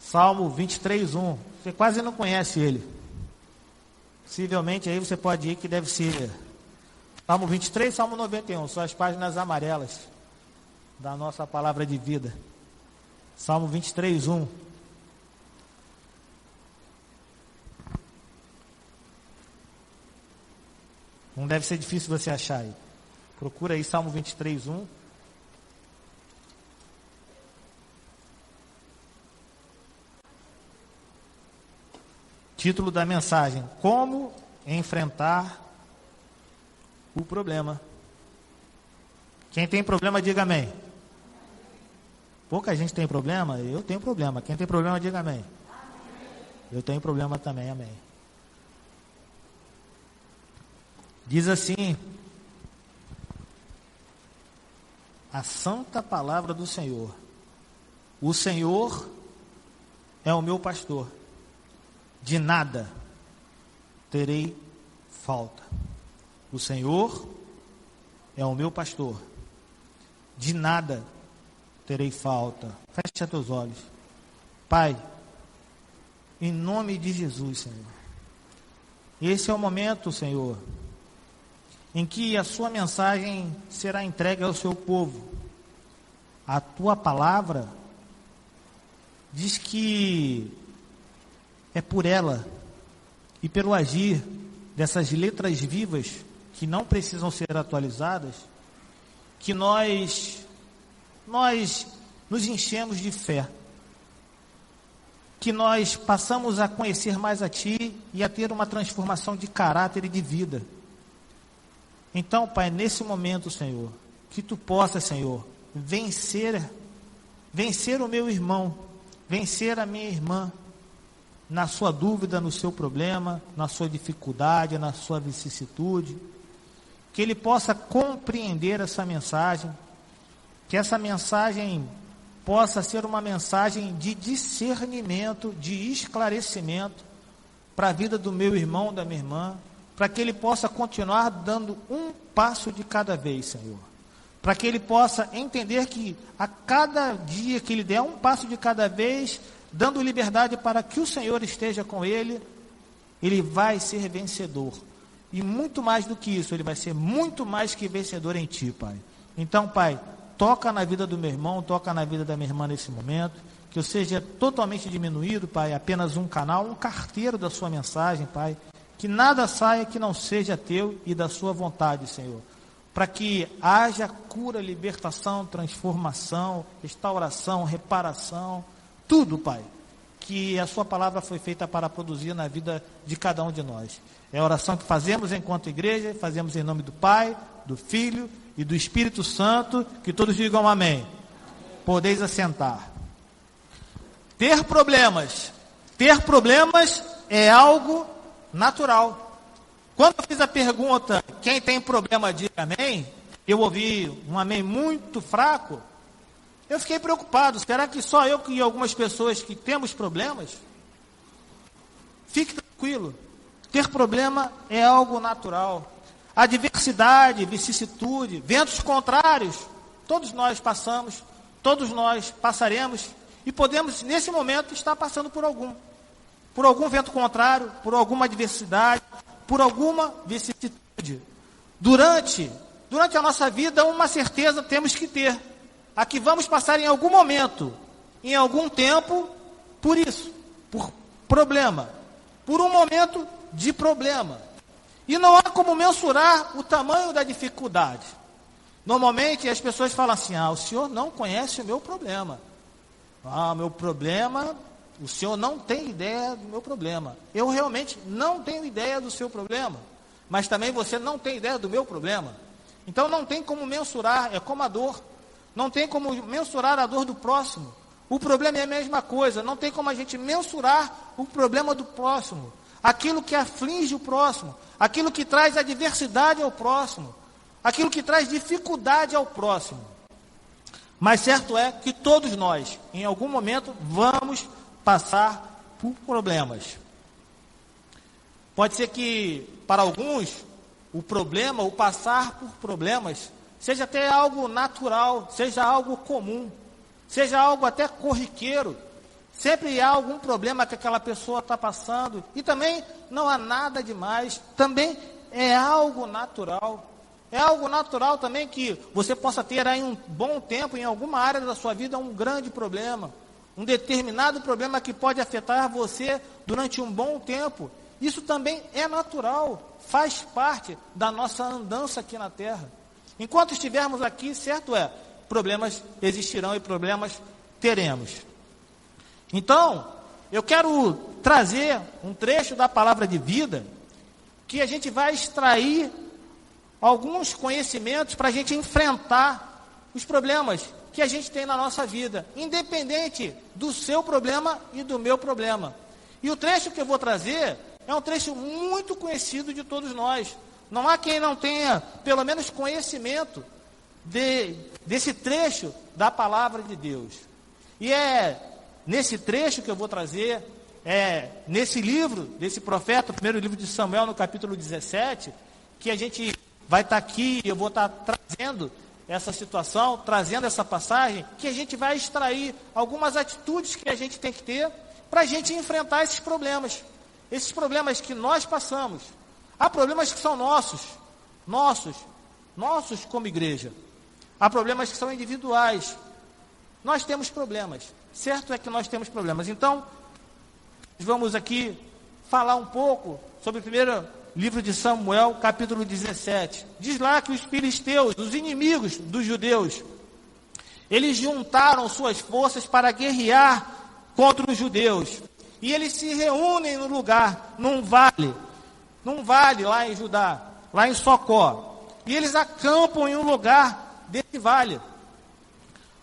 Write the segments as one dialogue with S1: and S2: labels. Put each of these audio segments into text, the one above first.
S1: Salmo 23:1. Você quase não conhece ele. Possivelmente aí você pode ir que deve ser Salmo 23, Salmo 91. São as páginas amarelas da nossa palavra de vida. Salmo 23:1. Não deve ser difícil você achar aí. Procura aí Salmo 23:1. Título da mensagem: Como enfrentar o problema. Quem tem problema, diga amém. Pouca gente tem problema, eu tenho problema. Quem tem problema, diga amém. Eu tenho problema também, amém. Diz assim a santa palavra do Senhor: o Senhor é o meu pastor, de nada terei falta. O Senhor é o meu pastor, de nada terei falta. Feche os teus olhos. Pai, em nome de Jesus, Senhor, esse é o momento, Senhor, em que a sua mensagem será entregue ao seu povo. A tua palavra diz que é por ela e pelo agir dessas letras vivas que não precisam ser atualizadas que nós nos enchemos de fé, que nós passamos a conhecer mais a Ti e a ter uma transformação de caráter e de vida. Então, Pai, nesse momento, Senhor, que Tu possa, Senhor, vencer o meu irmão, vencer a minha irmã, na sua dúvida, no seu problema, na sua dificuldade, na sua vicissitude, que ele possa compreender essa mensagem, que essa mensagem possa ser uma mensagem de discernimento, de esclarecimento para a vida do meu irmão, da minha irmã, para que ele possa continuar dando um passo de cada vez, Senhor. Para que ele possa entender que a cada dia que ele der um passo de cada vez, dando liberdade para que o Senhor esteja com ele, ele vai ser vencedor. E muito mais do que isso, ele vai ser muito mais que vencedor em Ti, Pai. Então, Pai, toca na vida do meu irmão, toca na vida da minha irmã nesse momento, que eu seja totalmente diminuído, Pai, apenas um canal, um carteiro da Sua mensagem, Pai. Que nada saia que não seja Teu e da Sua vontade, Senhor. Para que haja cura, libertação, transformação, restauração, reparação, tudo, Pai, que a Sua palavra foi feita para produzir na vida de cada um de nós. É a oração que fazemos enquanto igreja, fazemos em nome do Pai, do Filho e do Espírito Santo, que todos digam amém. Podeis assentar. Ter problemas é algo natural. Quando eu fiz a pergunta, quem tem problema, diga amém, eu ouvi um amém muito fraco. Eu fiquei preocupado, será que só eu e algumas pessoas que temos problemas? Fique tranquilo, ter problema é algo natural. Adversidade, vicissitude, ventos contrários, todos nós passamos, todos nós passaremos e podemos nesse momento estar passando por algum vento contrário, por alguma adversidade, por alguma vicissitude. Durante a nossa vida, uma certeza temos que ter: a que vamos passar em algum momento, em algum tempo, por isso, por problema, por um momento de problema. E não há como mensurar o tamanho da dificuldade. Normalmente as pessoas falam assim: o senhor não conhece o meu problema. Meu problema, o senhor não tem ideia do meu problema. Eu realmente não tenho ideia do seu problema, mas também você não tem ideia do meu problema. Então não tem como mensurar, é como a dor. Não tem como mensurar a dor do próximo. O problema é a mesma coisa, não tem como a gente mensurar o problema do próximo. Aquilo que aflige o próximo, aquilo que traz adversidade ao próximo, aquilo que traz dificuldade ao próximo. Mas certo é que todos nós, em algum momento, vamos passar por problemas. Pode ser que, para alguns, o problema, o passar por problemas, seja até algo natural, seja algo comum, seja algo até corriqueiro, Sempre há algum problema que aquela pessoa está passando. E também não há nada demais. Também é algo natural. É algo natural também que você possa ter aí um bom tempo, em alguma área da sua vida, um grande problema. Um determinado problema que pode afetar você durante um bom tempo. Isso também é natural. Faz parte da nossa andança aqui na Terra. Enquanto estivermos aqui, certo é, problemas existirão e problemas teremos. Então, eu quero trazer um trecho da palavra de vida que a gente vai extrair alguns conhecimentos para a gente enfrentar os problemas que a gente tem na nossa vida, independente do seu problema e do meu problema. E o trecho que eu vou trazer é um trecho muito conhecido de todos nós. Não há quem não tenha, pelo menos, conhecimento desse trecho da palavra de Deus. E é nesse trecho que eu vou trazer, nesse livro, desse profeta, o primeiro livro de Samuel, no capítulo 17, que a gente vai estar aqui, eu vou estar trazendo essa situação, trazendo essa passagem, que a gente vai extrair algumas atitudes que a gente tem que ter para a gente enfrentar esses problemas que nós passamos. Há problemas que são nossos como igreja. Há problemas que são individuais. Nós temos problemas. Certo é que nós temos problemas. Então, vamos aqui falar um pouco sobre o primeiro livro de Samuel, capítulo 17. Diz lá que os filisteus, os inimigos dos judeus, eles juntaram suas forças para guerrear contra os judeus. E eles se reúnem no lugar, num vale lá em Judá, lá em Socó. E eles acampam em um lugar desse vale.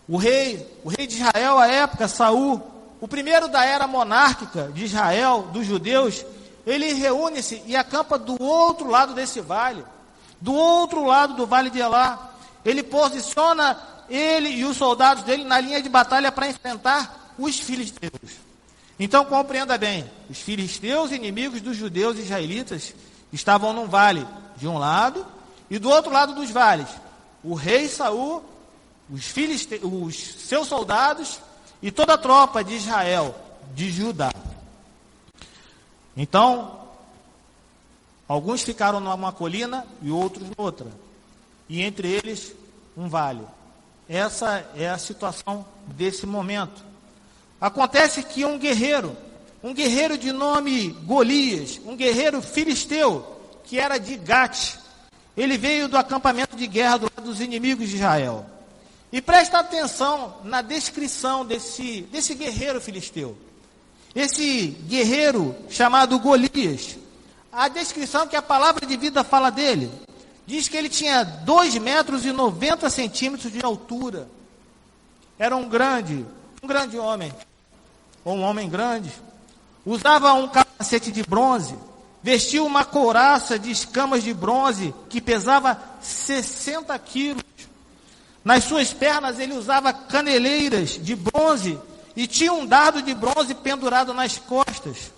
S1: O rei de Israel, à época, Saul, o primeiro da era monárquica de Israel, dos judeus, ele reúne-se e acampa do outro lado desse vale, do outro lado do vale de Elá. Ele posiciona ele e os soldados dele na linha de batalha para enfrentar os filisteus. Então compreenda bem, os filisteus, inimigos dos judeus israelitas, estavam num vale de um lado, e do outro lado dos vales, o rei Saul, os seus soldados e toda a tropa de Israel, de Judá. Então, alguns ficaram numa colina e outros noutra, e entre eles um vale. Essa é a situação desse momento. Acontece que um guerreiro de nome Golias, um guerreiro filisteu, que era de Gate, ele veio do acampamento de guerra dos inimigos de Israel. E presta atenção na descrição desse guerreiro filisteu. Esse guerreiro chamado Golias, a descrição que a palavra de vida fala dele, diz que ele tinha 2,90 metros de altura. Era um grande homem, ou um homem grande. Usava um capacete de bronze, vestia uma couraça de escamas de bronze que pesava 60 quilos. Nas suas pernas ele usava caneleiras de bronze e tinha um dardo de bronze pendurado nas costas.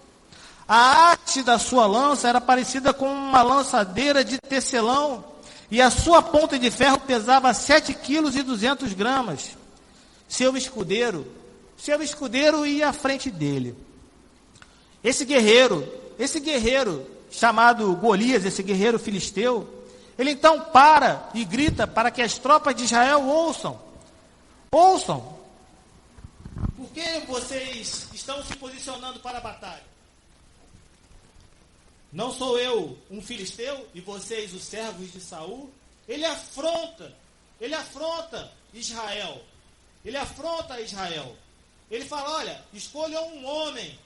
S1: A haste da sua lança era parecida com uma lançadeira de tecelão e a sua ponta de ferro pesava 7,2 kg. Seu escudeiro ia à frente dele. Esse guerreiro chamado Golias, esse guerreiro filisteu, ele então para e grita para que as tropas de Israel ouçam. Ouçam. Por que vocês estão se posicionando para a batalha? Não sou eu um filisteu e vocês os servos de Saul? Ele afronta Israel. Ele afronta Israel. Ele fala, olha, escolham um homem.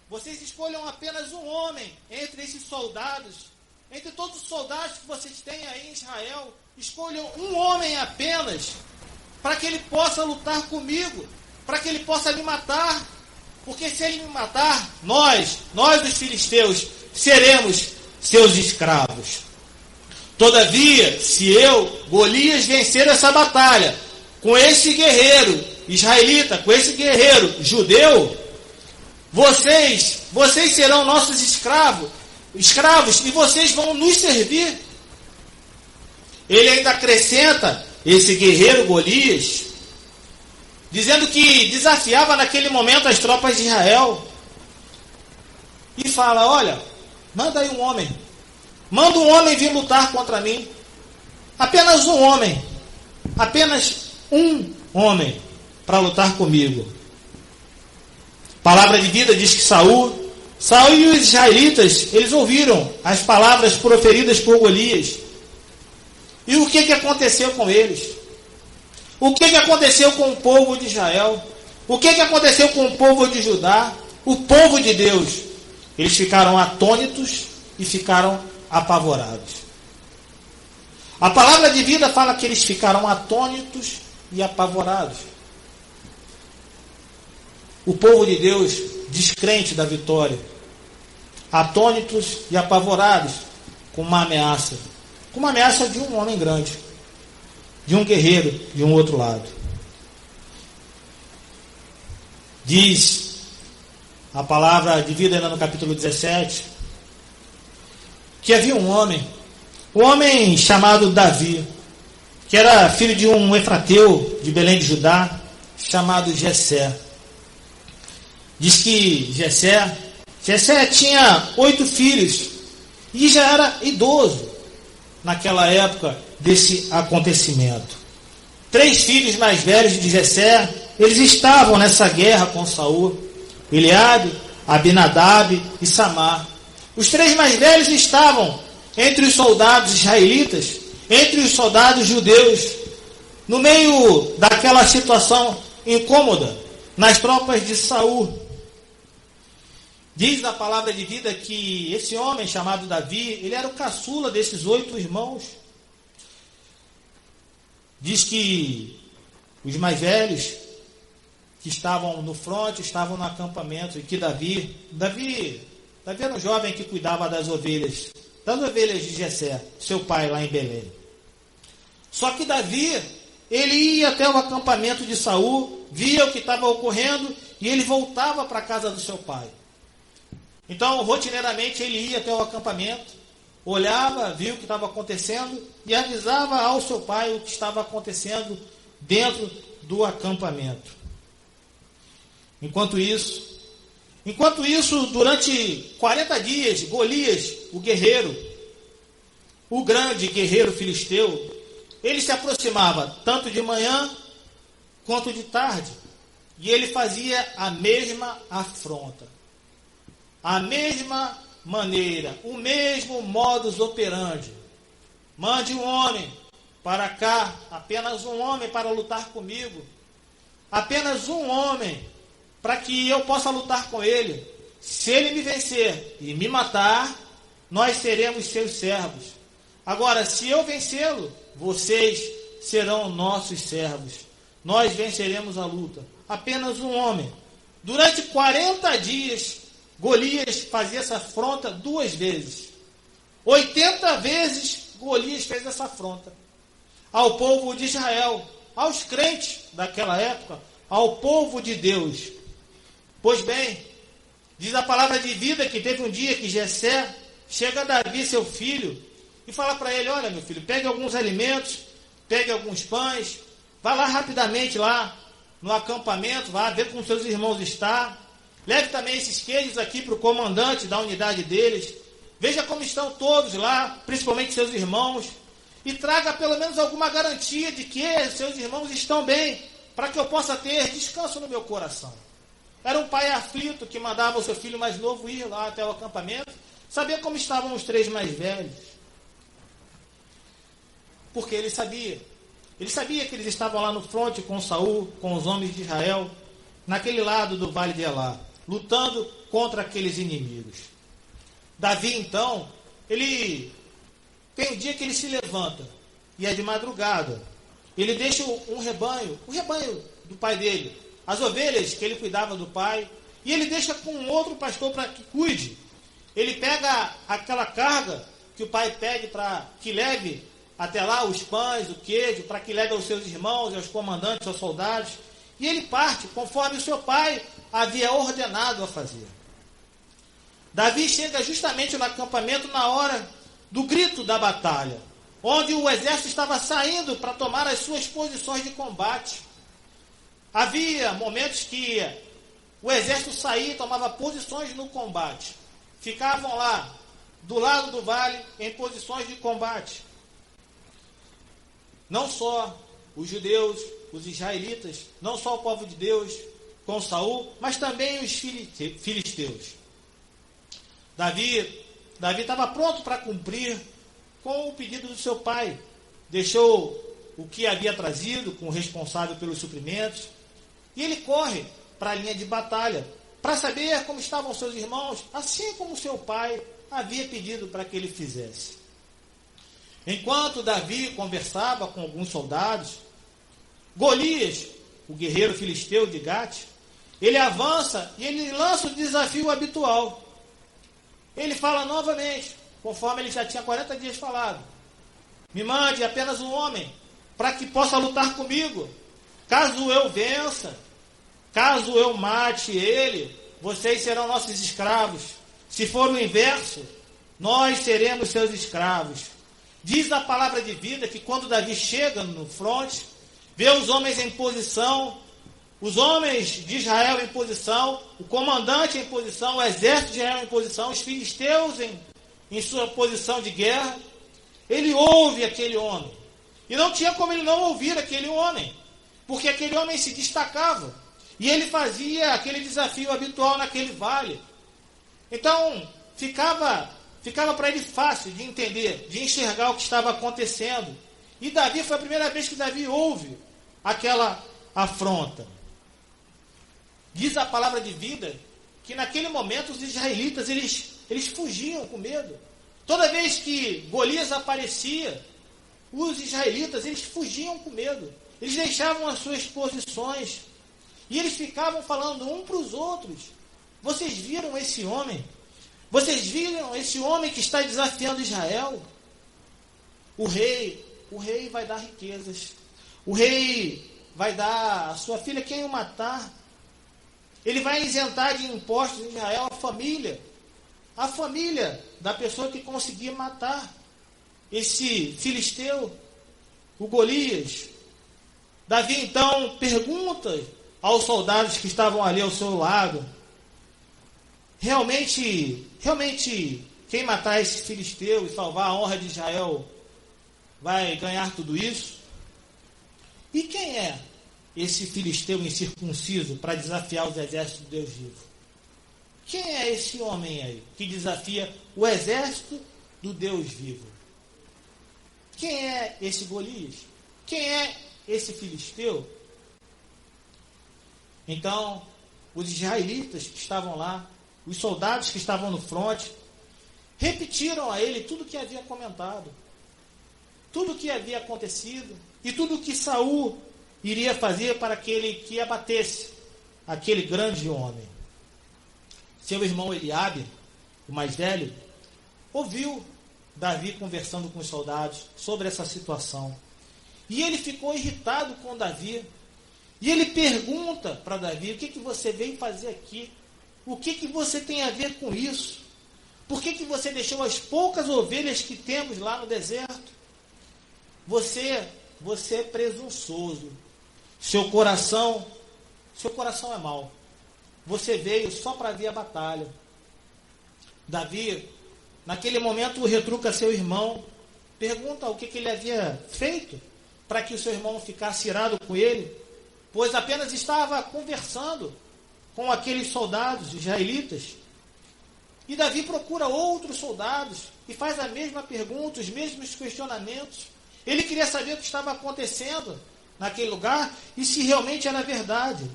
S1: Vocês escolham apenas um homem entre esses soldados. Entre todos os soldados que vocês têm aí em Israel, escolham um homem apenas, para que ele possa lutar comigo, para que ele possa me matar. Porque se ele me matar, nós os filisteus, seremos seus escravos. Todavia, se eu, Golias, vencer essa batalha, com esse guerreiro israelita, com esse guerreiro judeu, vocês serão nossos escravos, e vocês vão nos servir. Ele ainda acrescenta, esse guerreiro Golias, dizendo que desafiava naquele momento as tropas de Israel. E fala: olha, manda aí um homem. Manda um homem vir lutar contra mim. Apenas um homem. Apenas um homem para lutar comigo. Palavra de vida diz que Saul e os israelitas, eles ouviram as palavras proferidas por Golias. E o que aconteceu com eles? O que aconteceu com o povo de Israel? O que aconteceu com o povo de Judá? O povo de Deus? Eles ficaram atônitos e ficaram apavorados. A palavra de vida fala que eles ficaram atônitos e apavorados. O povo de Deus, descrente da vitória, atônitos e apavorados com uma ameaça. Com uma ameaça de um homem grande, de um guerreiro de um outro lado. Diz a palavra de vida ainda no capítulo 17, que havia um homem chamado Davi, que era filho de um efrateu de Belém de Judá, chamado Jessé. Diz que Jessé tinha 8 filhos e já era idoso naquela época desse acontecimento. 3 filhos mais velhos de Jessé, eles estavam nessa guerra com Saul: Eliabe, Abinadab e Samar. Os 3 mais velhos estavam entre os soldados israelitas, entre os soldados judeus, no meio daquela situação incômoda, nas tropas de Saul. Diz na palavra de vida que esse homem chamado Davi, ele era o caçula desses 8 irmãos. Diz que os mais velhos que estavam no fronte, estavam no acampamento, e que Davi era um jovem que cuidava das ovelhas de Jessé, seu pai lá em Belém. Só que Davi, ele ia até o acampamento de Saul, via o que estava ocorrendo e ele voltava para a casa do seu pai. Então, rotineiramente, ele ia até o acampamento, olhava, via o que estava acontecendo e avisava ao seu pai o que estava acontecendo dentro do acampamento. Enquanto isso, durante 40 dias, Golias, o guerreiro, o grande guerreiro filisteu, ele se aproximava tanto de manhã quanto de tarde. E ele fazia a mesma afronta. A mesma maneira, o mesmo modus operandi. Mande um homem para cá, apenas um homem para lutar comigo. Apenas um homem para que eu possa lutar com ele. Se ele me vencer e me matar, nós seremos seus servos. Agora, se eu vencê-lo, vocês serão nossos servos. Nós venceremos a luta. Apenas um homem. Durante 40 dias, Golias fazia essa afronta 2 vezes. 80 vezes Golias fez essa afronta ao povo de Israel, aos crentes daquela época, ao povo de Deus. Pois bem, diz a palavra de vida que teve um dia que Jessé chega a Davi, seu filho, e fala para ele: olha, meu filho, pegue alguns alimentos, pegue alguns pães, vá lá rapidamente lá no acampamento, vá ver como seus irmãos estão. Leve também esses queijos aqui para o comandante da unidade deles. Veja como estão todos lá, principalmente seus irmãos. E traga pelo menos alguma garantia de que seus irmãos estão bem, para que eu possa ter descanso no meu coração. Era um pai aflito que mandava o seu filho mais novo ir lá até o acampamento, saber como estavam os 3 mais velhos. Porque ele sabia. Ele sabia que eles estavam lá no fronte com Saul, com os homens de Israel, naquele lado do Vale de Elá, lutando contra aqueles inimigos. Davi, então, ele tem um dia que ele se levanta, e é de madrugada. Ele deixa um rebanho, o rebanho do pai dele, as ovelhas que ele cuidava do pai, e ele deixa com um outro pastor para que cuide. Ele pega aquela carga que o pai pede para que leve até lá os pães, o queijo, para que leve aos seus irmãos, aos comandantes, aos soldados, e ele parte, conforme o seu pai havia ordenado a fazer. Davi chega justamente no acampamento na hora do grito da batalha, onde o exército estava saindo para tomar as suas posições de combate. Havia momentos que o exército saía e tomava posições no combate. Ficavam lá, do lado do vale, em posições de combate. Não só os judeus, os israelitas, não só o povo de Deus com Saul, mas também os filisteus. Davi estava pronto para cumprir com o pedido do seu pai. Deixou o que havia trazido com o responsável pelos suprimentos e ele corre para a linha de batalha para saber como estavam seus irmãos, assim como seu pai havia pedido para que ele fizesse. Enquanto Davi conversava com alguns soldados, Golias, o guerreiro filisteu de Gate, ele avança e ele lança o desafio habitual. Ele fala novamente, conforme ele já tinha 40 dias falado: me mande apenas um homem para que possa lutar comigo. Caso eu vença, caso eu mate ele, vocês serão nossos escravos. Se for o inverso, nós seremos seus escravos. Diz a palavra de vida que quando Davi chega no fronte, vê os homens em posição, os homens de Israel em posição, o comandante em posição, o exército de Israel em posição, os filisteus em sua posição de guerra. Ele ouve aquele homem. E não tinha como ele não ouvir aquele homem, porque aquele homem se destacava. E ele fazia aquele desafio habitual naquele vale. Então, ficava para ele fácil de entender, de enxergar o que estava acontecendo. E Davi, foi a primeira vez que Davi ouve aquela afronta. Diz a palavra de vida que naquele momento os israelitas, eles fugiam com medo. Toda vez que Golias aparecia, os israelitas, eles fugiam com medo. Eles deixavam as suas posições. E eles ficavam falando um para os outros: vocês viram esse homem? Vocês viram esse homem que está desafiando Israel? O rei vai dar riquezas. O rei vai dar a sua filha quem o matar. Ele vai isentar de impostos em Israel a família da pessoa que conseguir matar esse filisteu, o Golias. Davi então pergunta aos soldados que estavam ali ao seu lado: realmente, quem matar esse filisteu e salvar a honra de Israel vai ganhar tudo isso? E quem é esse filisteu incircunciso para desafiar os exércitos do Deus vivo? Quem é esse homem aí que desafia o exército do Deus vivo? Quem é esse Golias? Quem é esse filisteu? Então, os israelitas que estavam lá, os soldados que estavam no fronte, repetiram a ele tudo o que havia comentado, tudo o que havia acontecido e tudo o que Saul iria fazer para aquele que abatesse aquele grande homem. Seu irmão Eliabe, o mais velho, ouviu Davi conversando com os soldados sobre essa situação. E ele ficou irritado com Davi. E ele pergunta para Davi: o que você veio fazer aqui? O que você tem a ver com isso? Por que você deixou as poucas ovelhas que temos lá no deserto? Você é presunçoso. Seu coração é mau. Você veio só para ver a batalha. Davi, naquele momento, retruca seu irmão, pergunta o que ele havia feito para que o seu irmão ficasse irado com ele, pois apenas estava conversando com aqueles soldados israelitas. E Davi procura outros soldados e faz a mesma pergunta, os mesmos questionamentos. Ele queria saber o que estava acontecendo naquele lugar e se realmente era verdade.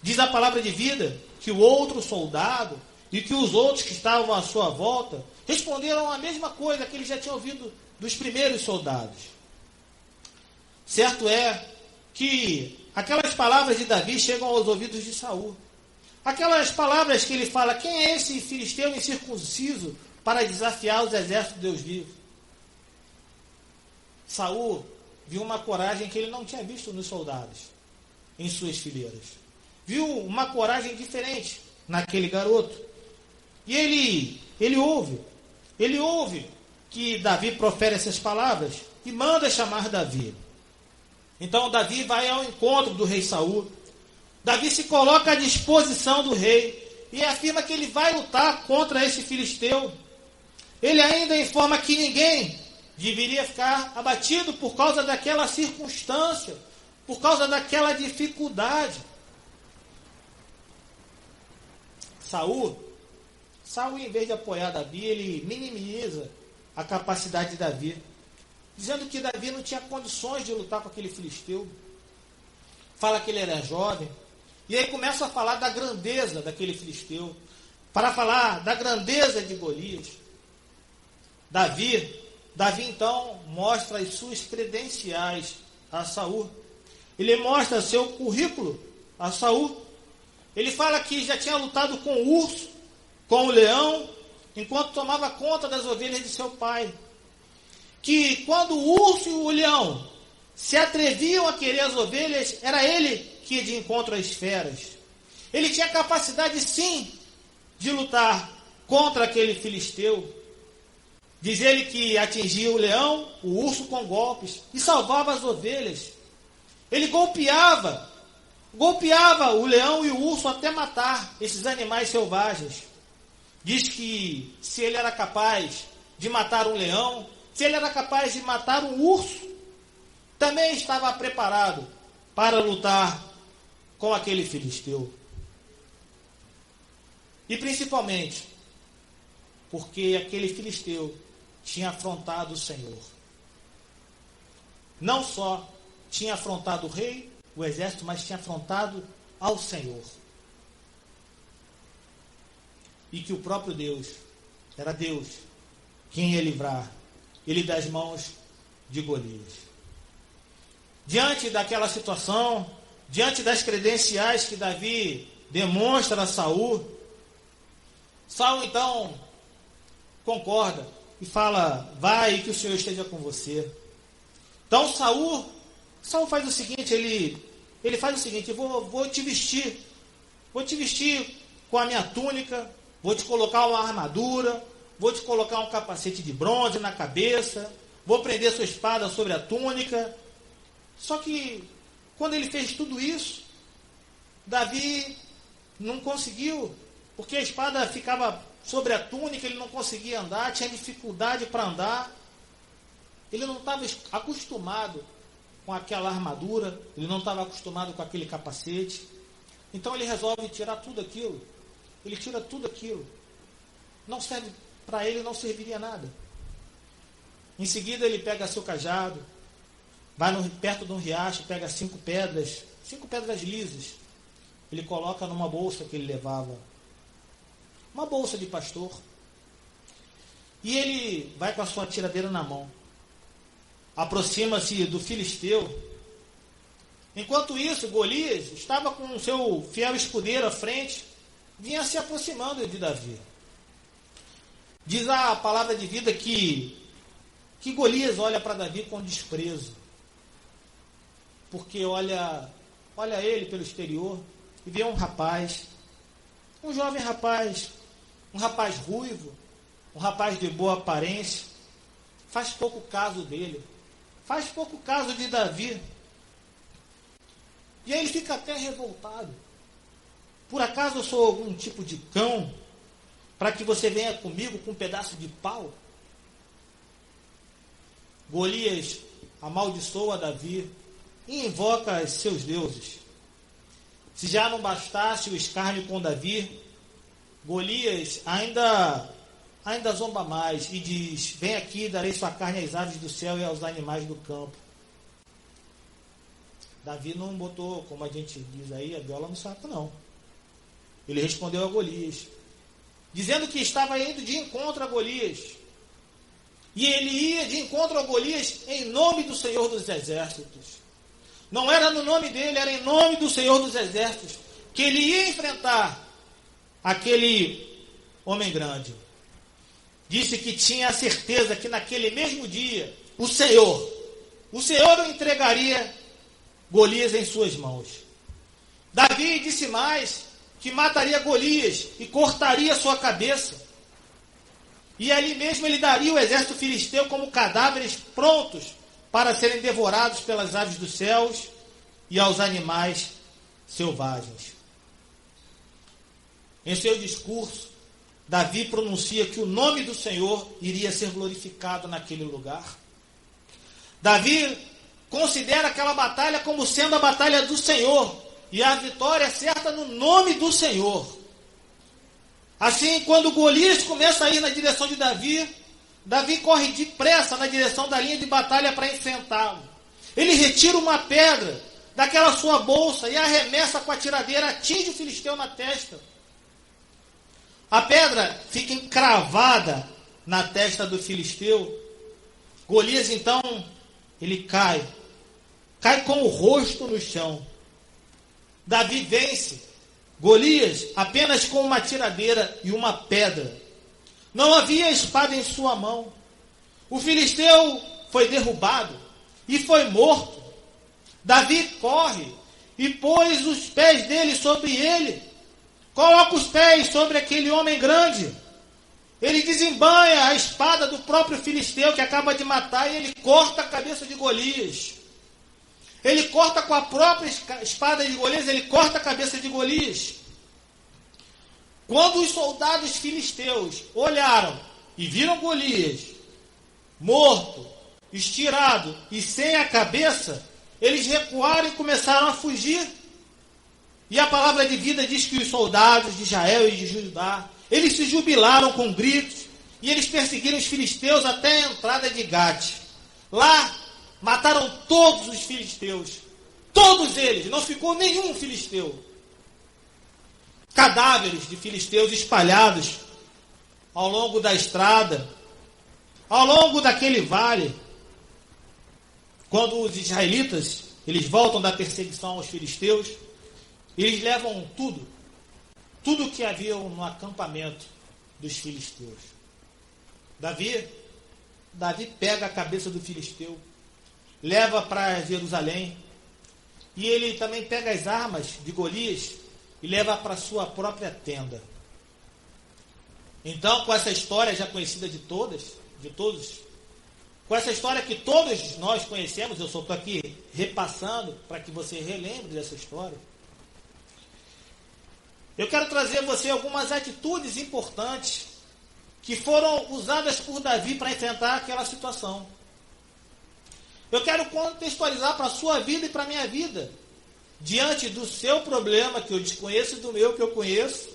S1: Diz a palavra de vida que o outro soldado e que os outros que estavam à sua volta responderam a mesma coisa que ele já tinha ouvido dos primeiros soldados. Certo é que aquelas palavras de Davi chegam aos ouvidos de Saul. Aquelas palavras que ele fala: quem é esse filisteu incircunciso para desafiar os exércitos de Deus vivo? Saul viu uma coragem que ele não tinha visto nos soldados, em suas fileiras. Viu uma coragem diferente naquele garoto. E ele ouve que Davi profere essas palavras e manda chamar Davi. Então Davi vai ao encontro do rei Saul Davi se coloca à disposição do rei e afirma que ele vai lutar contra esse filisteu. Ele ainda informa que ninguém deveria ficar abatido por causa daquela circunstância, por causa daquela dificuldade. Saul, em vez de apoiar Davi, ele minimiza a capacidade de Davi, dizendo que Davi não tinha condições de lutar com aquele filisteu. Fala que ele era jovem, e aí começa a falar da grandeza daquele filisteu, para falar da grandeza de Golias. Davi então mostra as suas credenciais a Saul. Ele mostra seu currículo a Saul. Ele fala que já tinha lutado com o urso, com o leão, enquanto tomava conta das ovelhas de seu pai. Que quando o urso e o leão se atreviam a querer as ovelhas, era ele que ia de encontro às feras. Ele tinha capacidade, sim, de lutar contra aquele filisteu. Diz ele que atingia o leão, o urso com golpes e salvava as ovelhas. Ele golpeava o leão e o urso até matar esses animais selvagens. Diz que se ele era capaz de matar um leão, se ele era capaz de matar um urso, também estava preparado para lutar com aquele filisteu. E principalmente porque aquele filisteu tinha afrontado o Senhor. Não só tinha afrontado o rei, o exército, mas tinha afrontado ao Senhor. E que o próprio Deus, era Deus quem ia livrar ele das mãos de Golias. Diante daquela situação, diante das credenciais que Davi demonstra a Saul, Saul então concorda e fala: vai, que o Senhor esteja com você. Então Saul faz o seguinte, ele faz o seguinte: vou te vestir com a minha túnica, vou te colocar uma armadura, vou te colocar um capacete de bronze na cabeça, vou prender sua espada sobre a túnica. Só que quando ele fez tudo isso, Davi não conseguiu, porque a espada ficava sobre a túnica, ele não conseguia andar, tinha dificuldade para andar. Ele não estava acostumado com aquela armadura, ele não estava acostumado com aquele capacete. Então ele resolve tirar tudo aquilo. Ele tira tudo aquilo. Não serve para ele, não serviria nada. Em seguida ele pega seu cajado, vai perto de um riacho, pega 5 pedras lisas. Ele coloca numa bolsa que ele levava, uma bolsa de pastor. E ele vai com a sua tiradeira na mão. Aproxima-se do filisteu. Enquanto isso, Golias estava com o seu fiel escudeiro à frente, vinha se aproximando de Davi. Diz a palavra de vida que Golias olha para Davi com desprezo, porque olha ele pelo exterior e vê um rapaz, um jovem rapaz, um rapaz ruivo, um rapaz de boa aparência, faz pouco caso dele, faz pouco caso de Davi. E aí ele fica até revoltado. Por acaso eu sou algum tipo de cão para que você venha comigo com um pedaço de pau? Golias amaldiçoa Davi e invoca os seus deuses. Se já não bastasse o escárnio com Davi, Golias ainda zomba mais e diz: vem aqui, darei sua carne às aves do céu e aos animais do campo. Davi não botou, como a gente diz aí, a viola no saco, não. Ele respondeu a Golias, dizendo que estava indo de encontro a Golias. E ele ia de encontro a Golias em nome do Senhor dos Exércitos. Não era no nome dele, era em nome do Senhor dos Exércitos que ele ia enfrentar aquele homem grande. Disse que tinha a certeza que naquele mesmo dia o Senhor o entregaria Golias em suas mãos. Davi disse mais, que mataria Golias e cortaria sua cabeça. E ali mesmo ele daria o exército filisteu como cadáveres prontos para serem devorados pelas aves dos céus e aos animais selvagens. Em seu discurso, Davi pronuncia que o nome do Senhor iria ser glorificado naquele lugar. Davi considera aquela batalha como sendo a batalha do Senhor, e a vitória é certa no nome do Senhor. Assim, quando Golias começa a ir na direção de Davi, Davi corre depressa na direção da linha de batalha para enfrentá-lo. Ele retira uma pedra daquela sua bolsa e arremessa com a tiradeira, atinge o filisteu na testa. A pedra fica encravada na testa do filisteu. Golias, então, ele cai com o rosto no chão. Davi vence Golias apenas com uma tiradeira e uma pedra. Não havia espada em sua mão. O filisteu foi derrubado e foi morto. Davi corre e pôs os pés dele sobre ele. Coloca os pés sobre aquele homem grande. Ele desembanha a espada do próprio filisteu que acaba de matar e ele corta a cabeça de Golias. Ele corta com a própria espada de Golias, ele corta a cabeça de Golias. Quando os soldados filisteus olharam e viram Golias morto, estirado e sem a cabeça, eles recuaram e começaram a fugir. E a palavra de vida diz que os soldados de Israel e de Judá, eles se jubilaram com gritos e eles perseguiram os filisteus até a entrada de Gate. Lá mataram todos os filisteus, todos eles, não ficou nenhum filisteu. Cadáveres de filisteus espalhados ao longo da estrada, ao longo daquele vale. Quando os israelitas, eles voltam da perseguição aos filisteus, eles levam tudo que havia no acampamento dos filisteus. Davi pega a cabeça do filisteu, leva para Jerusalém, e ele também pega as armas de Golias e leva para sua própria tenda. Então, com essa história já conhecida de todos, com essa história que todos nós conhecemos, eu só estou aqui repassando para que você relembre dessa história. Eu quero trazer a você algumas atitudes importantes que foram usadas por Davi para enfrentar aquela situação. Eu quero contextualizar para a sua vida e para a minha vida, diante do seu problema, que eu desconheço, e do meu, que eu conheço,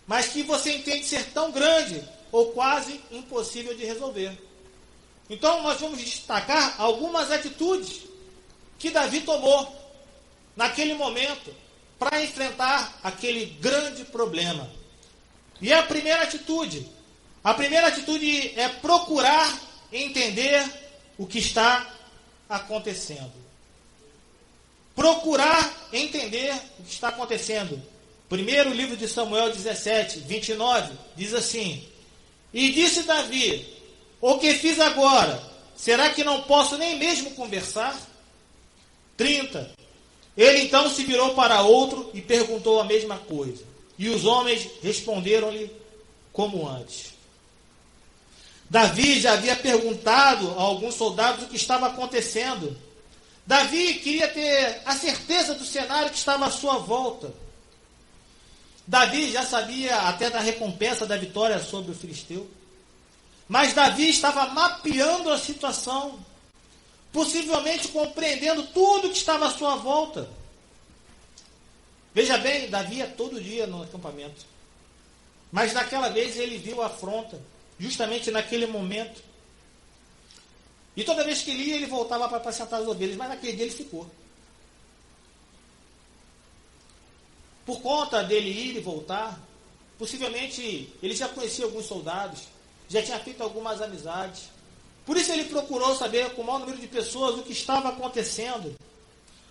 S1: mas que você entende ser tão grande ou quase impossível de resolver. Então, nós vamos destacar algumas atitudes que Davi tomou naquele momento para enfrentar aquele grande problema. E a primeira atitude é procurar entender o que está acontecendo. Procurar entender o que está acontecendo. Primeiro livro de Samuel 17, 29, diz assim: E disse Davi, o que fiz agora? Será que não posso nem mesmo conversar? 30. Ele então se virou para outro e perguntou a mesma coisa. E os homens responderam-lhe como antes. Davi já havia perguntado a alguns soldados o que estava acontecendo. Davi queria ter a certeza do cenário que estava à sua volta. Davi já sabia até da recompensa da vitória sobre o filisteu. Mas Davi estava mapeando a situação, possivelmente compreendendo tudo que estava à sua volta. Veja bem, Davi ia todo dia no acampamento. Mas naquela vez ele viu a afronta, justamente naquele momento. E toda vez que ele ia, ele voltava para apacentar as ovelhas, mas naquele dia ele ficou. Por conta dele ir e voltar, possivelmente ele já conhecia alguns soldados, já tinha feito algumas amizades. Por isso ele procurou saber com o maior número de pessoas o que estava acontecendo.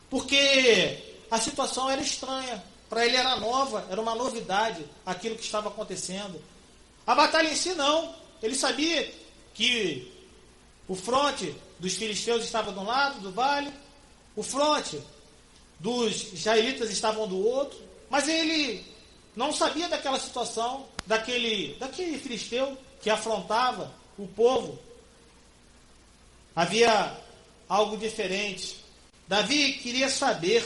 S1: Porque a situação era estranha, para ele era nova, era uma novidade aquilo que estava acontecendo. A batalha em si não, ele sabia que o fronte dos filisteus estava de um lado do vale, o fronte dos israelitas estavam do outro, mas ele não sabia daquela situação, daquele filisteu que afrontava o povo. Havia algo diferente. Davi queria saber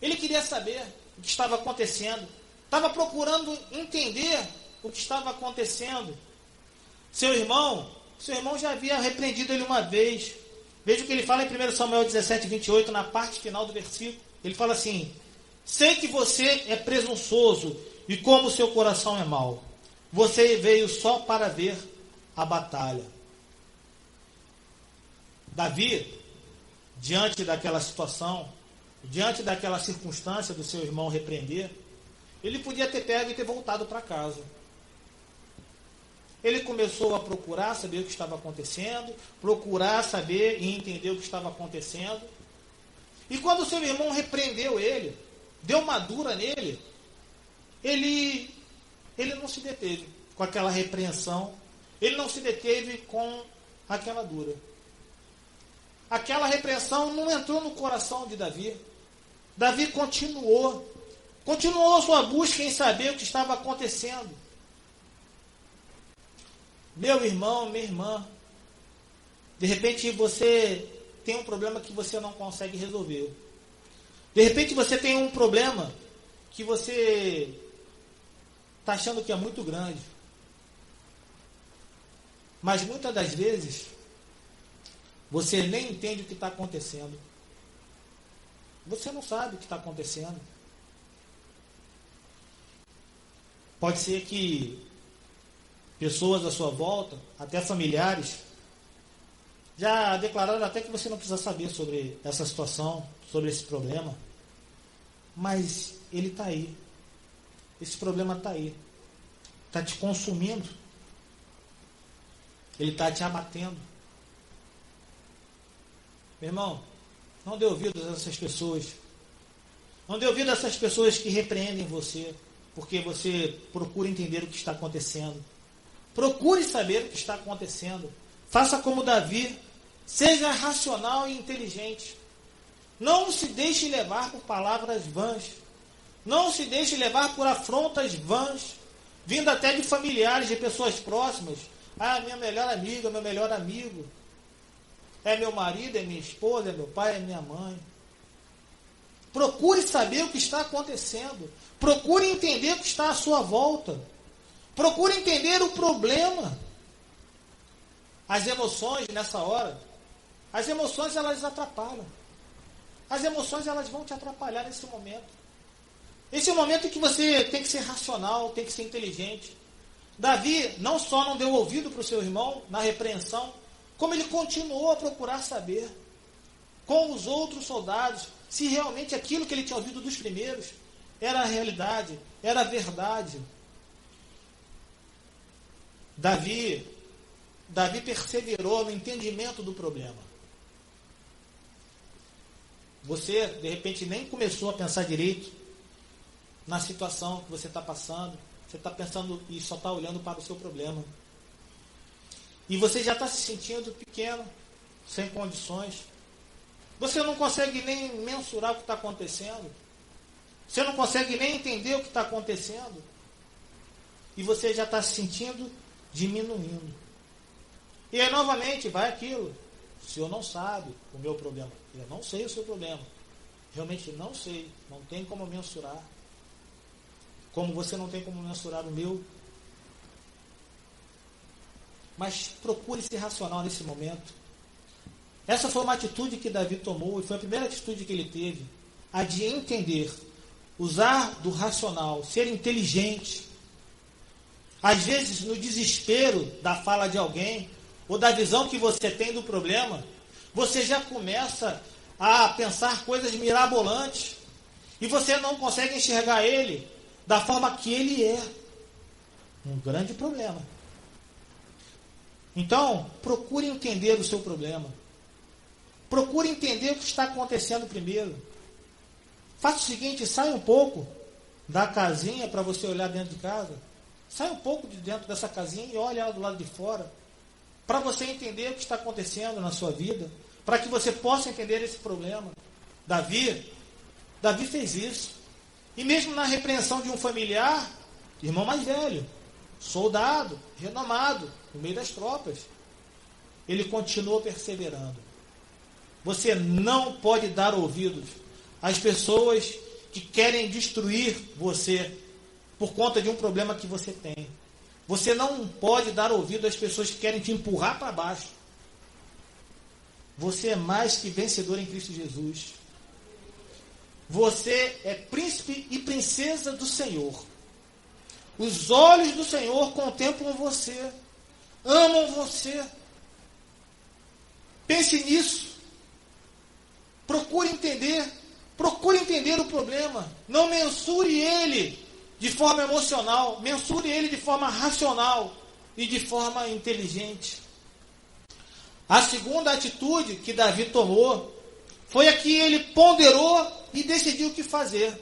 S1: Ele queria saber o que estava acontecendo. Estava procurando entender o que estava acontecendo. Seu irmão já havia repreendido ele uma vez. Veja o que ele fala em 1 Samuel 17, 28, na parte final do versículo. Ele fala assim: sei que você é presunçoso e como o seu coração é mau. Você veio só para ver a batalha. Davi, diante daquela situação, diante daquela circunstância do seu irmão repreender, ele podia ter pego e ter voltado para casa. Ele começou a procurar saber o que estava acontecendo, procurar saber e entender o que estava acontecendo. E quando o seu irmão repreendeu ele, deu uma dura nele, ele não se deteve com aquela repreensão, ele não se deteve com aquela dura. Aquela repreensão não entrou no coração de Davi. Davi continuou sua busca em saber o que estava acontecendo. Meu irmão, minha irmã, de repente você tem um problema que você não consegue resolver. De repente você tem um problema que você está achando que é muito grande. Mas muitas das vezes você nem entende o que está acontecendo. Você não sabe o que está acontecendo. Pode ser que pessoas à sua volta, até familiares, já declararam até que você não precisa saber sobre essa situação, sobre esse problema. Mas ele está aí. Esse problema está aí. Está te consumindo. Ele está te abatendo. Meu irmão, não dê ouvidos a essas pessoas. Não dê ouvido a essas pessoas que repreendem você, porque você procura entender o que está acontecendo. Procure saber o que está acontecendo. Faça como Davi. Seja racional e inteligente. Não se deixe levar por palavras vãs. Não se deixe levar por afrontas vãs, vindo até de familiares, de pessoas próximas. Ah, minha melhor amiga, meu melhor amigo. É meu marido, é minha esposa, é meu pai, é minha mãe. Procure saber o que está acontecendo. Procure entender o que está à sua volta. Procure entender o problema. As emoções nessa hora, as emoções elas atrapalham. As emoções elas vão te atrapalhar nesse momento. Esse é o momento em que você tem que ser racional, tem que ser inteligente. Davi não só não deu ouvido para o seu irmão na repreensão, como ele continuou a procurar saber com os outros soldados se realmente aquilo que ele tinha ouvido dos primeiros era a realidade, era a verdade. Davi perseverou no entendimento do problema. Você, de repente, nem começou a pensar direito na situação que você está passando. Você está pensando e só está olhando para o seu problema. E você já está se sentindo pequeno, sem condições. Você não consegue nem mensurar o que está acontecendo. Você não consegue nem entender o que está acontecendo. E você já está se sentindo diminuindo. E aí, novamente, vai aquilo. O senhor não sabe o meu problema. Eu não sei o seu problema. Realmente não sei. Não tem como mensurar. Como você não tem como mensurar o meu. Mas procure ser racional nesse momento. Essa foi uma atitude que Davi tomou, e foi a primeira atitude que ele teve, a de entender, usar do racional, ser inteligente. Às vezes, no desespero da fala de alguém, ou da visão que você tem do problema, você já começa a pensar coisas mirabolantes, e você não consegue enxergar ele da forma que ele é. Um grande problema. Então, procure entender o seu problema. Procure entender o que está acontecendo primeiro. Faça o seguinte, saia um pouco da casinha para você olhar dentro de casa. Saia um pouco de dentro dessa casinha e olhe do lado de fora. Para você entender o que está acontecendo na sua vida. Para que você possa entender esse problema. Davi fez isso. E mesmo na repreensão de um familiar, irmão mais velho, soldado, renomado, no meio das tropas, ele continuou perseverando. Você não pode dar ouvidos às pessoas que querem destruir você por conta de um problema que você tem. Você não pode dar ouvido às pessoas que querem te empurrar para baixo. Você é mais que vencedor em Cristo Jesus. Você é príncipe e princesa do Senhor. Os olhos do Senhor contemplam você, amam você. Pense nisso. Procure entender o problema. Não mensure ele de forma emocional, mensure ele de forma racional e de forma inteligente. A segunda atitude que Davi tomou foi a que ele ponderou e decidiu o que fazer.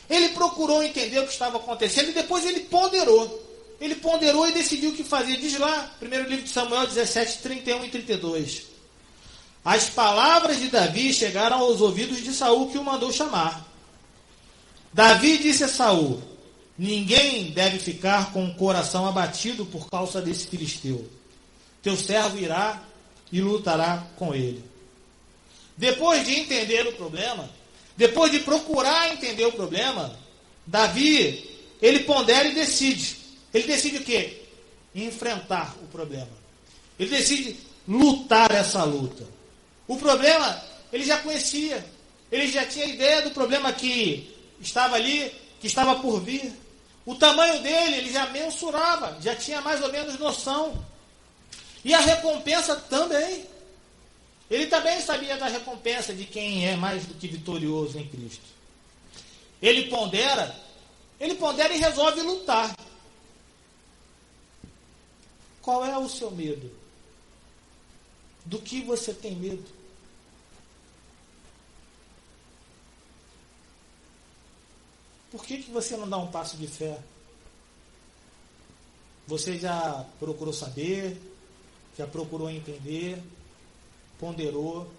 S1: Ele procurou entender o que estava acontecendo e depois ele ponderou. Ele ponderou e decidiu o que fazer. Diz lá, primeiro livro de Samuel 17, 31 e 32. As palavras de Davi chegaram aos ouvidos de Saul, que o mandou chamar. Davi disse a Saul: ninguém deve ficar com o coração abatido por causa desse filisteu. Teu servo irá e lutará com ele. Depois de entender o problema, depois de procurar entender o problema, Davi, ele pondera e decide. Ele decide o quê? Enfrentar o problema. Ele decide lutar essa luta. O problema, ele já conhecia. Ele já tinha ideia do problema que estava ali, que estava por vir. O tamanho dele, ele já mensurava, já tinha mais ou menos noção. E a recompensa também. Ele também sabia da recompensa de quem é mais do que vitorioso em Cristo. Ele pondera e resolve lutar. Qual é o seu medo? Do que você tem medo? Por que você não dá um passo de fé? Você já procurou saber, já procurou entender, ponderou.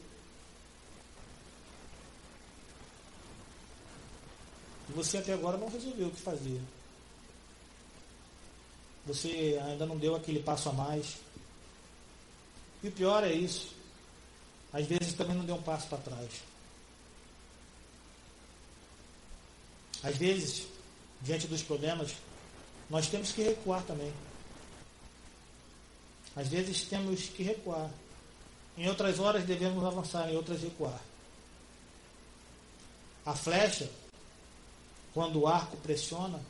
S1: E você até agora não resolveu o que fazer. Você ainda não deu aquele passo a mais. E o pior é isso. Às vezes também não deu um passo para trás. Às vezes, diante dos problemas, nós temos que recuar também. Às vezes temos que recuar. Em outras horas devemos avançar, em outras recuar. A flecha, quando o arco pressiona,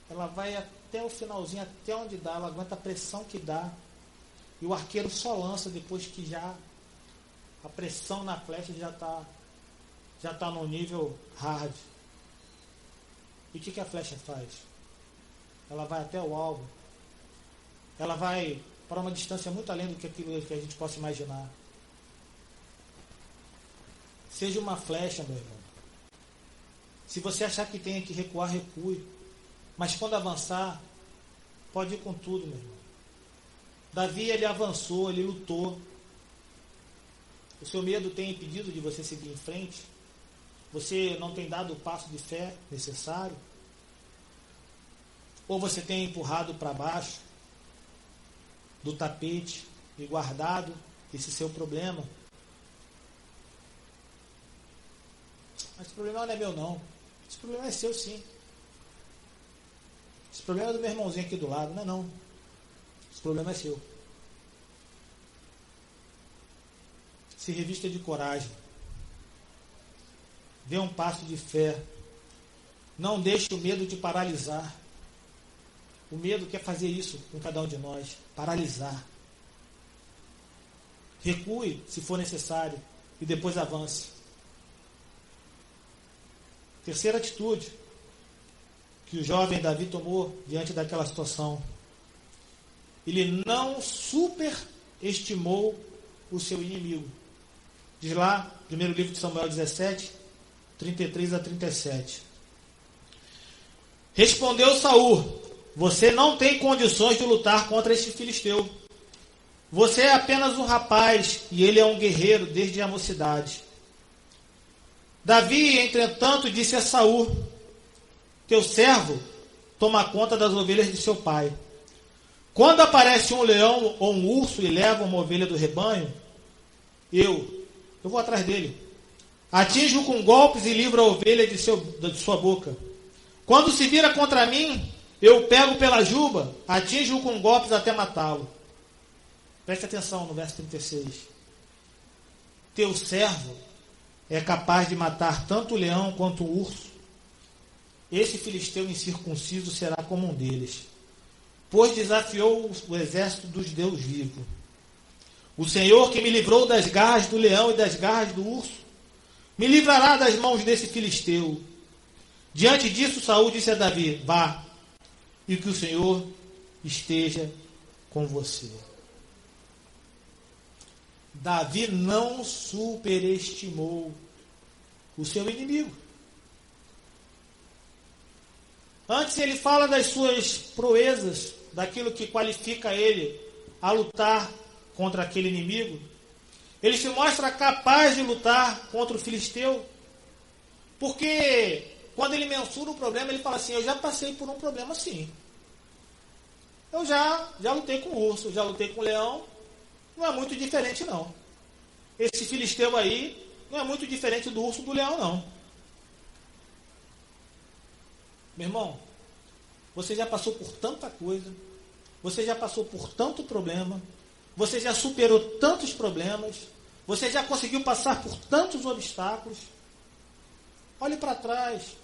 S1: ela vai até o finalzinho, até onde dá, ela aguenta a pressão que dá. E o arqueiro só lança depois que já a pressão na flecha já está no nível hard. E o que a flecha faz? Ela vai até o alvo. Ela vai para uma distância muito além do que aquilo que a gente possa imaginar. Seja uma flecha, meu irmão. Se você achar que tem que recuar, recue. Mas quando avançar, pode ir com tudo, meu irmão. Davi, ele avançou, ele lutou. O seu medo tem impedido de você seguir em frente? Você não tem dado o passo de fé necessário? Ou você tem empurrado para baixo do tapete e guardado esse seu problema? Mas esse problema não é meu, não. Esse problema é seu, sim. Esse problema é do meu irmãozinho aqui do lado. Não é, não. Esse problema é seu. Se revista de coragem. Dê um passo de fé. Não deixe o medo te paralisar. O medo quer fazer isso com cada um de nós. Paralisar. Recue, se for necessário, e depois avance. Terceira atitude que o jovem Davi tomou diante daquela situação. Ele não superestimou o seu inimigo. Diz lá, primeiro livro de Samuel 17, 33 a 37. Respondeu Saul: você não tem condições de lutar contra este filisteu. Você é apenas um rapaz e ele é um guerreiro desde a mocidade. Davi, entretanto, disse a Saul: teu servo toma conta das ovelhas de seu pai. Quando aparece um leão ou um urso e leva uma ovelha do rebanho, eu vou atrás dele. Atinge-o com golpes e livra a ovelha de sua boca. Quando se vira contra mim, eu o pego pela juba, atinge-o com golpes até matá-lo. Preste atenção no verso 36. Teu servo é capaz de matar tanto o leão quanto o urso. Esse filisteu incircunciso será como um deles, pois desafiou o exército dos Deus vivos. O Senhor que me livrou das garras do leão e das garras do urso, me livrará das mãos desse filisteu. Diante disso, Saul disse a Davi: vá, e que o Senhor esteja com você. Davi não superestimou o seu inimigo. Antes ele fala das suas proezas, daquilo que qualifica ele a lutar contra aquele inimigo. Ele se mostra capaz de lutar contra o filisteu, porque quando ele mensura o problema, ele fala assim: eu já passei por um problema assim. Eu já lutei com o urso, já lutei com o leão. Não é muito diferente, não. Esse filisteu aí não é muito diferente do urso do leão, não. Meu irmão, você já passou por tanta coisa, você já passou por tanto problema, você já superou tantos problemas, você já conseguiu passar por tantos obstáculos. Olhe para trás,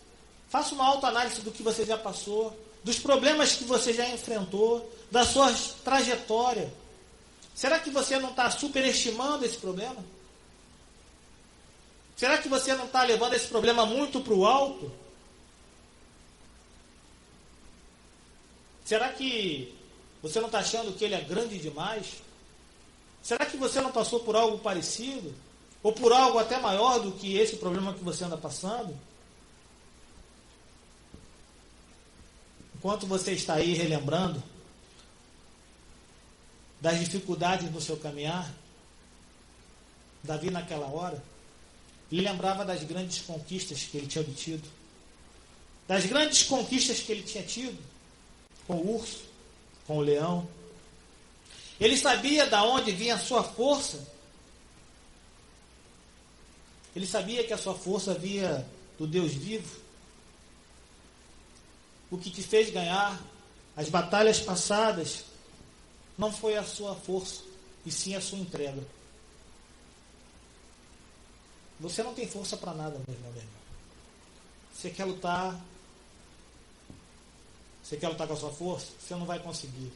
S1: faça uma autoanálise do que você já passou, dos problemas que você já enfrentou, da sua trajetória. Será que você não está superestimando esse problema? Será que você não está levando esse problema muito para o alto? Será que você não está achando que ele é grande demais? Será que você não passou por algo parecido? Ou por algo até maior do que esse problema que você anda passando? Enquanto você está aí relembrando das dificuldades no seu caminhar, Davi naquela hora, ele lembrava das grandes conquistas que ele tinha obtido, das grandes conquistas que ele tinha tido com o urso, com o leão. Ele sabia de onde vinha a sua força. Ele sabia que a sua força vinha do Deus vivo. O que te fez ganhar as batalhas passadas não foi a sua força, e sim a sua entrega. Você não tem força para nada, meu irmão. Você quer lutar? Você quer lutar com a sua força? Você não vai conseguir.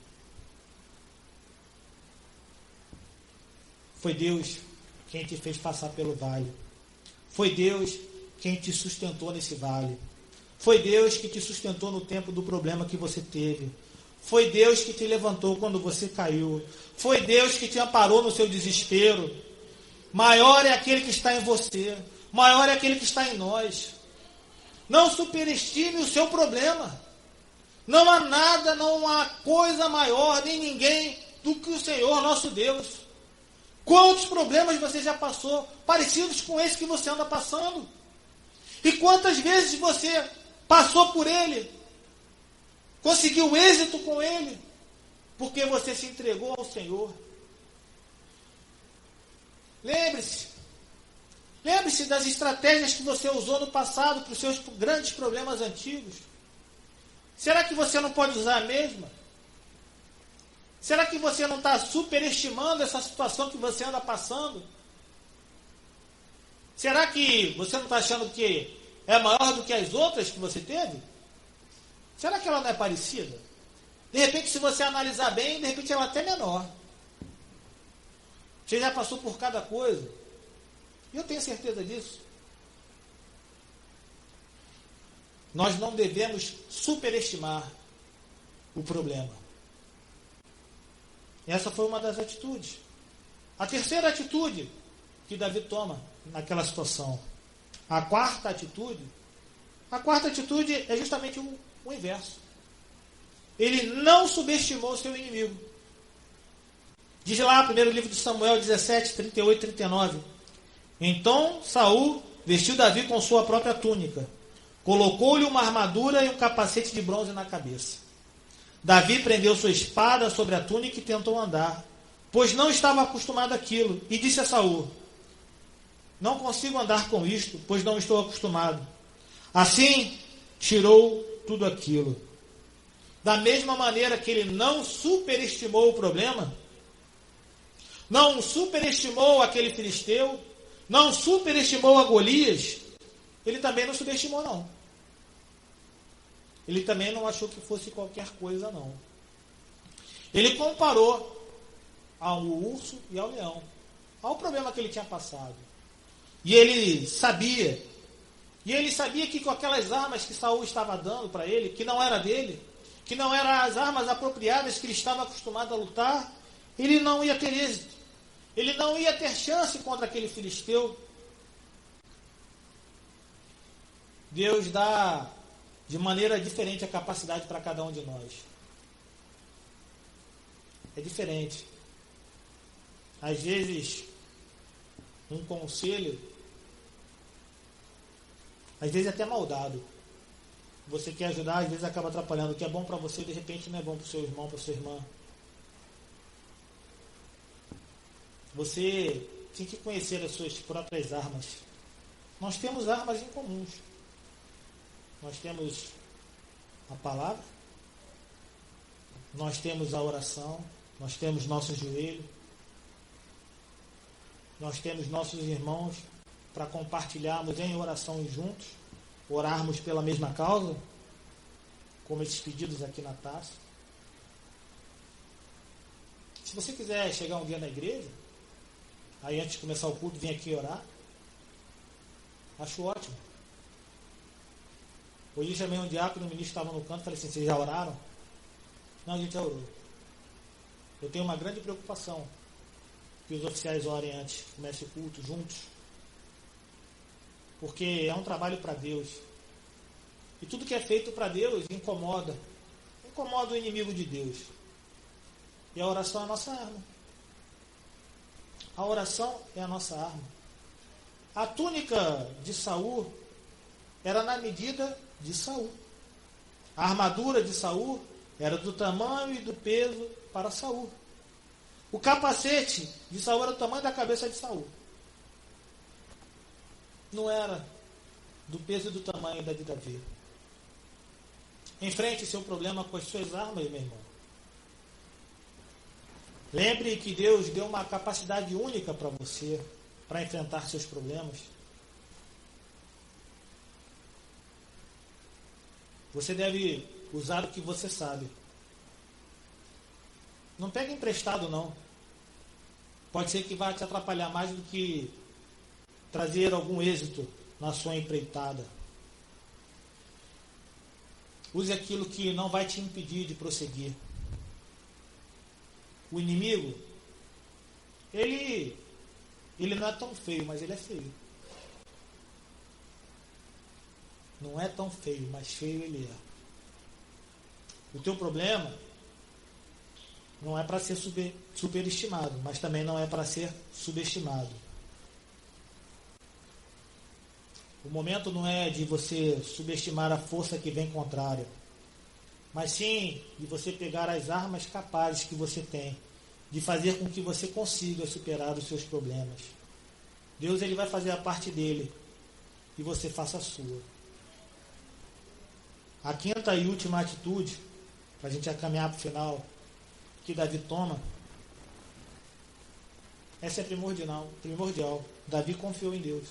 S1: Foi Deus quem te fez passar pelo vale. Foi Deus quem te sustentou nesse vale. Foi Deus que te sustentou no tempo do problema que você teve. Foi Deus que te levantou quando você caiu. Foi Deus que te amparou no seu desespero. Maior é aquele que está em você. Maior é aquele que está em nós. Não superestime o seu problema. Não há nada, não há coisa maior, nem ninguém do que o Senhor nosso Deus. Quantos problemas você já passou, parecidos com esse que você anda passando? E quantas vezes você passou por ele, conseguiu êxito com ele, porque você se entregou ao Senhor? Lembre-se das estratégias que você usou no passado para os seus grandes problemas antigos. Será que você não pode usar a mesma? Será que você não está superestimando essa situação que você anda passando? Será que você não está achando que é maior do que as outras que você teve? Será que ela não é parecida? De repente, se você analisar bem, de repente ela é até menor. Você já passou por cada coisa. E eu tenho certeza disso. Nós não devemos superestimar o problema. Essa foi uma das atitudes. A terceira atitude que Davi toma naquela situação. A quarta atitude é justamente o inverso. Ele não subestimou seu inimigo. Diz lá, primeiro livro de Samuel 17, 38 e 39. Então Saul vestiu Davi com sua própria túnica, colocou-lhe uma armadura e um capacete de bronze na cabeça. Davi prendeu sua espada sobre a túnica e tentou andar, pois não estava acostumado àquilo, e disse a Saul: Não consigo andar com isto, pois não estou acostumado. Assim, tirou tudo aquilo. Da mesma maneira que ele não superestimou o problema, não superestimou aquele filisteu, não superestimou a Golias, ele também não subestimou, não. Ele também não achou que fosse qualquer coisa, não. Ele comparou ao urso e ao leão, ao problema que ele tinha passado. E ele sabia que com aquelas armas que Saul estava dando para ele, que não era dele, que não eram as armas apropriadas que ele estava acostumado a lutar, ele não ia ter êxito. Ele não ia ter chance contra aquele filisteu. Deus dá de maneira diferente a capacidade para cada um de nós. É diferente. Às vezes, um conselho, às vezes até maldado. Você quer ajudar, às vezes acaba atrapalhando. O que é bom para você, de repente, não é bom para o seu irmão, para a sua irmã. Você tem que conhecer as suas próprias armas. Nós temos armas em comuns. Nós temos a palavra, nós temos a oração, nós temos nosso joelho, nós temos nossos irmãos para compartilharmos em oração juntos, orarmos pela mesma causa, como esses pedidos aqui na taça. Se você quiser chegar um dia na igreja, aí antes de começar o culto, vir aqui orar, acho ótimo. Hoje chamei um diácono, o ministro estava no canto, falei assim, vocês já oraram? Não, a gente já orou. Eu tenho uma grande preocupação que os oficiais orem antes, que comece o culto juntos. Porque é um trabalho para Deus. E tudo que é feito para Deus incomoda. Incomoda o inimigo de Deus. E a oração é a nossa arma. A oração é a nossa arma. A túnica de Saul era na medida de Saul. A armadura de Saul era do tamanho e do peso para Saul. O capacete de Saul era do tamanho da cabeça de Saul. Não era do peso e do tamanho da de Davi. Enfrente seu problema com as suas armas, meu irmão. Lembre que Deus deu uma capacidade única para você, para enfrentar seus problemas. Você deve usar o que você sabe. Não pegue emprestado, não. Pode ser que vá te atrapalhar mais do que trazer algum êxito na sua empreitada. Use aquilo que não vai te impedir de prosseguir. O inimigo, ele não é tão feio, mas ele é feio. Não é tão feio, mas feio ele é. O teu problema não é para ser superestimado, mas também não é para ser subestimado. O momento não é de você subestimar a força que vem contrária, mas sim de você pegar as armas capazes que você tem, de fazer com que você consiga superar os seus problemas. Deus ele vai fazer a parte dele e você faça a sua. A quinta e última atitude, para a gente caminhar para o final, que Davi toma, essa é primordial. Davi confiou em Deus.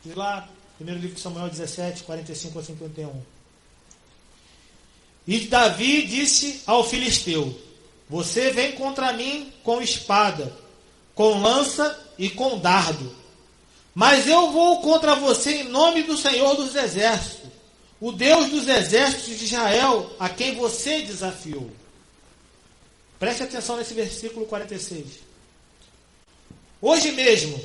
S1: Diz lá, primeiro livro de Samuel 17, 45 a 51. E Davi disse ao filisteu: você vem contra mim com espada, com lança e com dardo, mas eu vou contra você em nome do Senhor dos Exércitos, o Deus dos exércitos de Israel, a quem você desafiou. Preste atenção nesse versículo 46. Hoje mesmo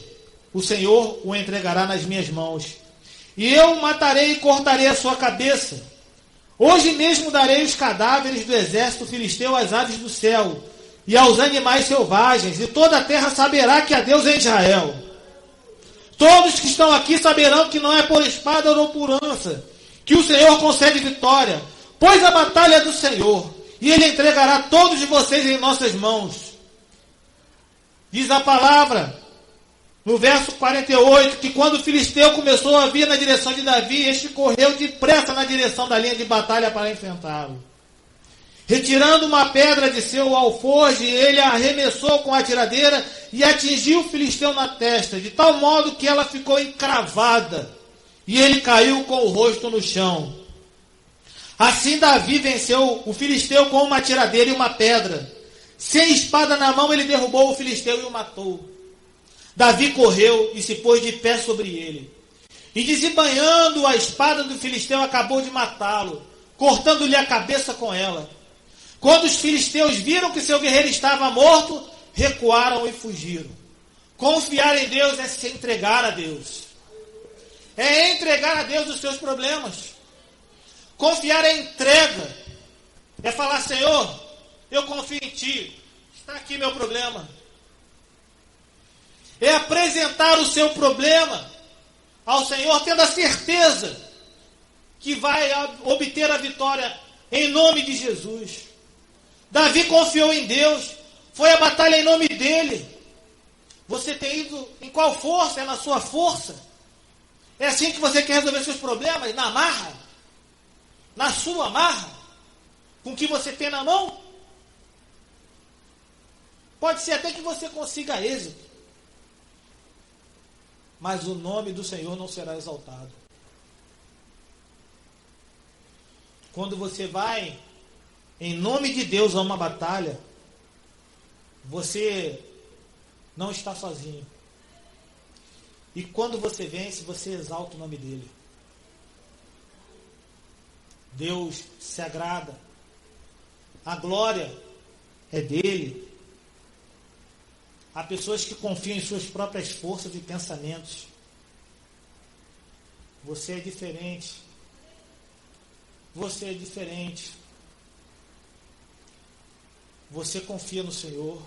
S1: o Senhor o entregará nas minhas mãos, e eu o matarei e cortarei a sua cabeça. Hoje mesmo darei os cadáveres do exército filisteu às aves do céu e aos animais selvagens, e toda a terra saberá que há Deus em Israel. Todos que estão aqui saberão que não é por espada ou por lança que o Senhor concede vitória, pois a batalha é do Senhor, e Ele entregará todos vocês em nossas mãos. Diz a palavra No verso 48, que quando o filisteu começou a vir na direção de Davi, este correu depressa na direção da linha de batalha para enfrentá-lo. Retirando uma pedra de seu alforje, ele a arremessou com a tiradeira e atingiu o filisteu na testa, de tal modo que ela ficou encravada, e ele caiu com o rosto no chão. Assim Davi venceu o filisteu com uma tiradeira e uma pedra. Sem espada na mão, ele derrubou o filisteu e o matou. Davi correu e se pôs de pé sobre ele. E desembainhando a espada do filisteu, acabou de matá-lo, cortando-lhe a cabeça com ela. Quando os filisteus viram que seu guerreiro estava morto, recuaram e fugiram. Confiar em Deus é se entregar a Deus. É entregar a Deus os seus problemas. Confiar é entrega. É falar, Senhor, eu confio em Ti. Está aqui meu problema. É apresentar o seu problema ao Senhor, tendo a certeza que vai obter a vitória em nome de Jesus. Davi confiou em Deus, foi a batalha em nome dele. Você tem ido em qual força? É na sua força? É assim que você quer resolver seus problemas? Na marra? Na sua marra? Com o que você tem na mão? Pode ser até que você consiga êxito, mas o nome do Senhor não será exaltado. Quando você vai em nome de Deus a uma batalha, você não está sozinho. E quando você vence, você exalta o nome dele. Deus se agrada. A glória é dele. Há pessoas que confiam em suas próprias forças e pensamentos. Você é diferente. Você é diferente. Você confia no Senhor.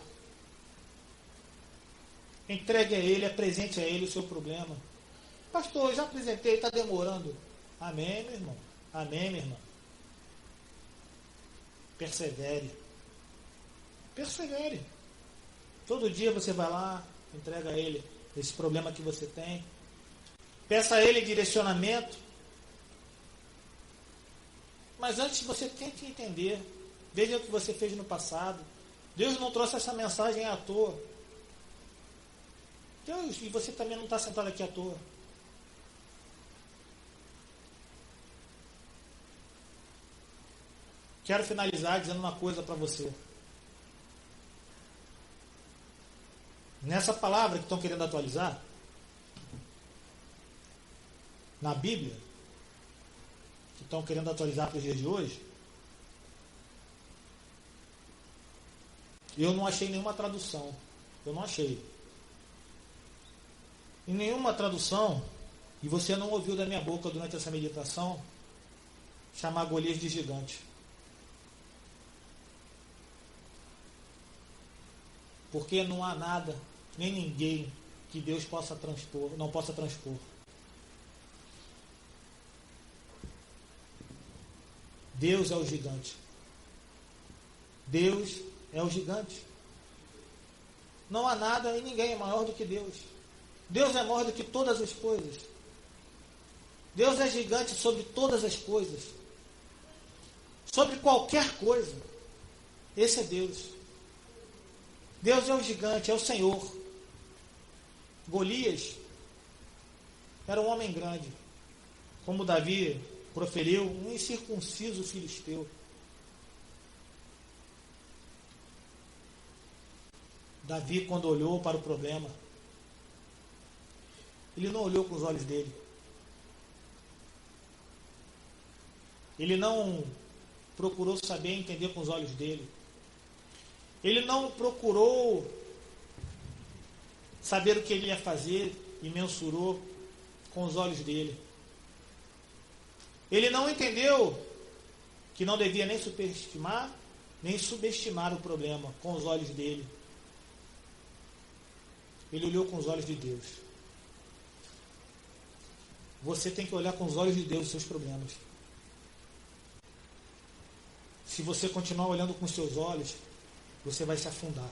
S1: Entregue a Ele, apresente a Ele o seu problema. Pastor, eu já apresentei, está demorando. Amém, meu irmão. Amém, minha irmã. Persevere. Persevere. Todo dia você vai lá, entrega a Ele esse problema que você tem. Peça a Ele direcionamento. Mas antes você tem que entender. Veja o que você fez no passado. Deus não trouxe essa mensagem à toa. Deus, e você também não está sentado aqui à toa. Quero finalizar dizendo uma coisa para você. Nessa palavra que estão querendo atualizar, na Bíblia, que estão querendo atualizar para os dias de hoje, eu não achei nenhuma tradução. Eu não achei. Em nenhuma tradução, e você não ouviu da minha boca durante essa meditação, chamar Golias de gigante. Porque não há nada, nem ninguém, que Deus possa transpor, não possa transpor. Deus é o gigante. Deus é o gigante. Não há nada e ninguém é maior do que Deus. Deus é maior do que todas as coisas. Deus é gigante sobre todas as coisas. Sobre qualquer coisa. Esse é Deus. Deus é o gigante, é o Senhor. Golias era um homem grande. Como Davi proferiu, um incircunciso filisteu. Davi, quando olhou para o problema, ele não olhou com os olhos dele. Ele não procurou saber e entender com os olhos dele. Ele não procurou saber o que ele ia fazer e mensurou com os olhos dele. Ele não entendeu que não devia nem superestimar, nem subestimar o problema com os olhos dele. Ele olhou com os olhos de Deus. Você tem que olhar com os olhos de Deus os seus problemas. Se você continuar olhando com os seus olhos, você vai se afundar.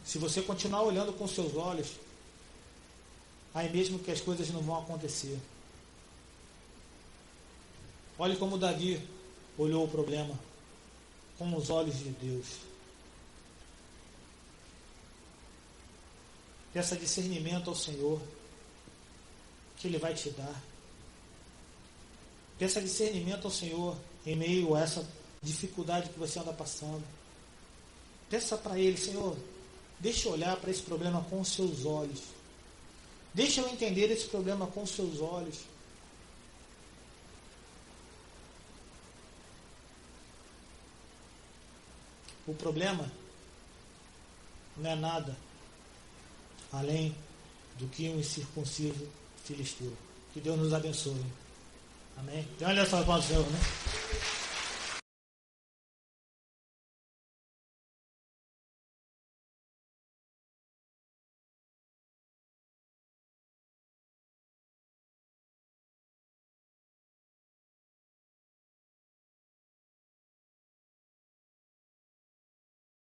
S1: Se você continuar olhando com seus olhos, aí mesmo que as coisas não vão acontecer. Olhe como Davi olhou o problema com os olhos de Deus. Peça discernimento ao Senhor, que Ele vai te dar. Peça discernimento ao Senhor em meio a essa dificuldade que você anda passando. Peça para Ele: Senhor, deixa eu olhar para esse problema com os seus olhos. Deixa eu entender esse problema com os seus olhos. O problema não é nada além do que um incircunciso filisteu. Que Deus nos abençoe. Amém? Então olha só para o Senhor, né?